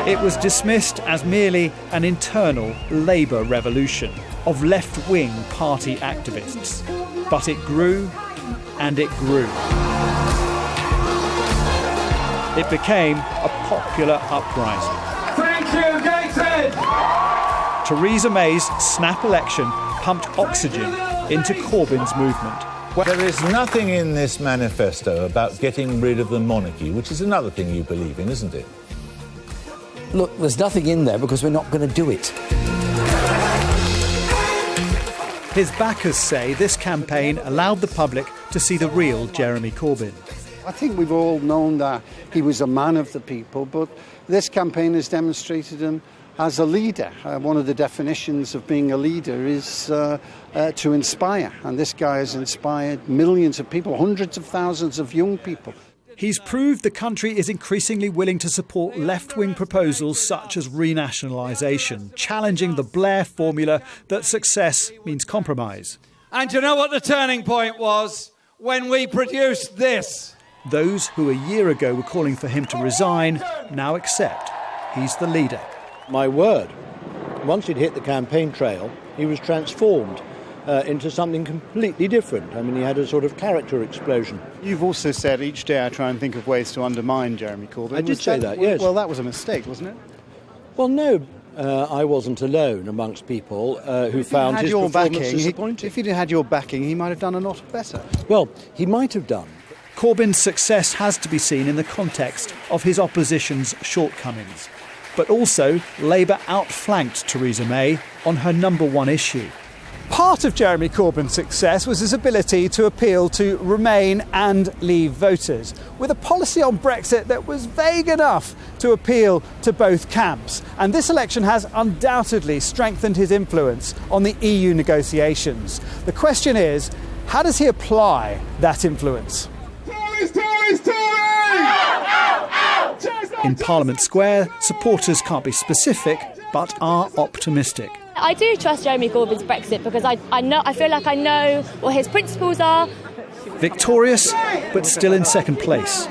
It was dismissed as merely an internal Labour revolution of left-wing party activists. But it grew and it grew. It became a popular uprising. Thank you, Gateshead! Theresa May's snap election pumped oxygen into Corbyn's movement. There is nothing in this manifesto about getting rid of the monarchy, which is another thing you believe in, isn't it? Look, there's nothing in there because we're not going to do it. His backers say this campaign allowed the public to see the real Jeremy Corbyn. I think we've all known that he was a man of the people, but this campaign has demonstrated him as a leader. One of the definitions of being a leader is to inspire, and this guy has inspired millions of people, hundreds of thousands of young people. He's proved the country is increasingly willing to support left-wing proposals such as renationalisation, challenging the Blair formula that success means compromise. And you know what the turning point was? When we produced this. Those who a year ago were calling for him to resign now accept he's the leader. My word, once he'd hit the campaign trail, he was transformed into something completely different. I mean, he had a sort of character explosion. You've also said each day I try and think of ways to undermine Jeremy Corbyn. I did say that, yes. Well, that was a mistake, wasn't it? Well, no, I wasn't alone amongst people who found his performance disappointing. If he'd had your backing, he might have done a lot better. Well, he might have done. Corbyn's success has to be seen in the context of his opposition's shortcomings. But also, Labour outflanked Theresa May on her number one issue. Part of Jeremy Corbyn's success was his ability to appeal to Remain and Leave voters, with a policy on Brexit that was vague enough to appeal to both camps. And this election has undoubtedly strengthened his influence on the EU negotiations. The question is, how does he apply that influence? Tories, Tories, Tories! In Parliament Square, supporters can't be specific, but are optimistic. I do trust Jeremy Corbyn's Brexit because I feel like I know what his principles are. Victorious, but still in second place.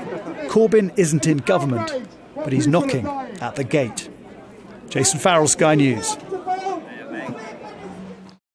Corbyn isn't in government, but he's knocking at the gate. Jason Farrell, Sky News.